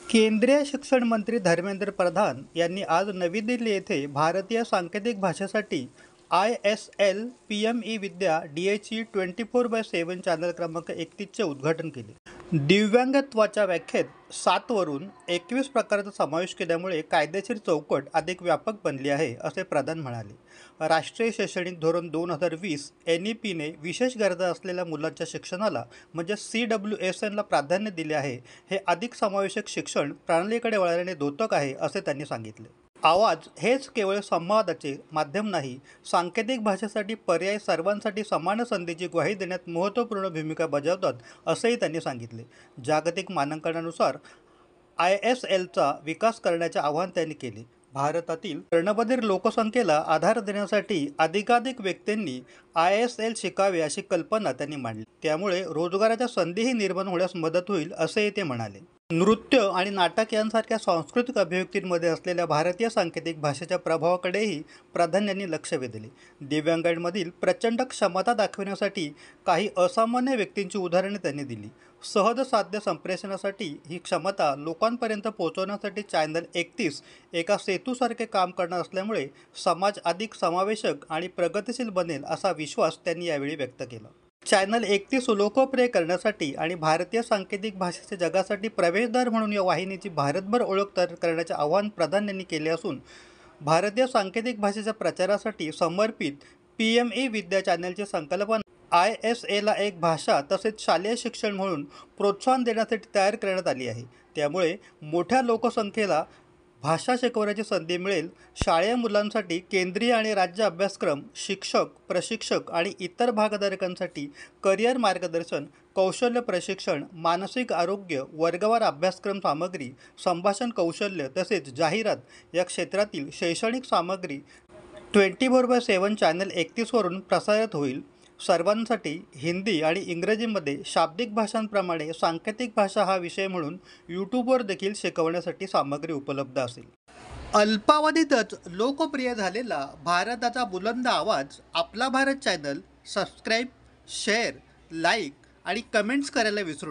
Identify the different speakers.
Speaker 1: केंद्रीय शिक्षण मंत्री धर्मेंद्र प्रधान यांनी आज नवी दिल्ली येथे भारतीय सांकेतिक भाषेसाठी ISL PME विद्या DHE 24/7 चॅनल क्रमांक 31चे उद्घाटन केले. दिव्यांगत्वाच्या व्याख्येत 7 वरून 21 प्रकाराचा समावेश केल्यामुळे कायदेशीर चौकट अधिक व्यापक बनली आहे, असे प्रधान म्हणाले. राष्ट्रीय शैक्षणिक धोरण 2020 NEPने विशेष गरजा असलेल्या मुलांच्या शिक्षणाला म्हणजे CWSNला प्राधान्य दिले आहे. हे अधिक समावेशक शिक्षण प्रणालीकडे वळण्याने द्योतक आहे, असे त्यांनी सांगितले. आवाज हेच केवळ संवादाचे माध्यम नाही, सांकेतिक भाषेसाठी पर्याय सर्वांसाठी समान संधीची ग्वाही देण्यात महत्त्वपूर्ण भूमिका बजावतात, असंही त्यांनी सांगितले. जागतिक मानांकनानुसार ISLचा विकास करण्याचे आवाहन त्यांनी केले. भारतातील कर्णबधिर लोकसंख्येला आधार देण्यासाठी अधिकाधिक व्यक्तींनी ISL शिकावे अशी कल्पना त्यांनी मांडली. त्यामुळे रोजगाराच्या संधीही निर्माण होण्यास मदत होईल, असेही ते म्हणाले. नृत्य आणि नाटक यांसारख्या सांस्कृतिक अभिव्यक्तींमध्ये असलेल्या भारतीय सांकेतिक भाषेच्या प्रभावाकडेही प्रधान यांनी लक्ष वेधले. दिव्यांगांमधील प्रचंड क्षमता दाखविण्यासाठी काही असामान्य व्यक्तींची उदाहरणे त्यांनी दिली. सहज साध्य संप्रेषणासाठी ही क्षमता लोकांपर्यंत पोहोचवण्यासाठी चॅनल 31 एका सेतूसारखे काम करणार असल्यामुळे समाज अधिक समावेशक आणि प्रगतिशील बनेल, असा विश्वास त्यांनी यावेळी व्यक्त केला. चॅनल 31 लोकप्रिय करण्यासाठी आणि भारतीय सांकेतिक भाषेचे जगासाठी प्रवेशद्वार म्हणून या वाहिनीची भारतभर ओळख तयार करण्याचे आवाहन प्रधान यांनी केले असून भारतीय सांकेतिक भाषेच्या प्रचारासाठी समर्पित PME विद्या चॅनलची संकल्पना ISLला एक भाषा तसेच शालेय शिक्षण म्हणून प्रोत्साहन देण्यासाठी तयार करण्यात आली आहे. त्यामुळे मोठ्या लोकसंख्येला भाषा शिकवण्याची संधी मिळेल. शाळेय मुलांसाठी केंद्रीय आणि राज्य अभ्यासक्रम, शिक्षक, प्रशिक्षक आणि इतर भागधारकांसाठी करिअर मार्गदर्शन, कौशल्य प्रशिक्षण, मानसिक आरोग्य, वर्गवार अभ्यासक्रम सामग्री, संभाषण कौशल्य तसेच जाहिरात या क्षेत्रातील शैक्षणिक सामग्री 24/7 चॅनल 31 वरून प्रसारित होईल. सर्वांसाठी हिंदी आणि इंग्रजीमध्ये शाब्दिक भाषांप्रमाणे सांकेतिक भाषा हा विषय म्हणून यूट्यूबवर देखील शिकवण्यासाठी सामग्री उपलब्ध असेल. अल्पावधीतच लोकप्रिय झालेला भारताचा बुलंद आवाज आपला Bharat channel subscribe, share, like आणि कमेंट्स करायला विसरू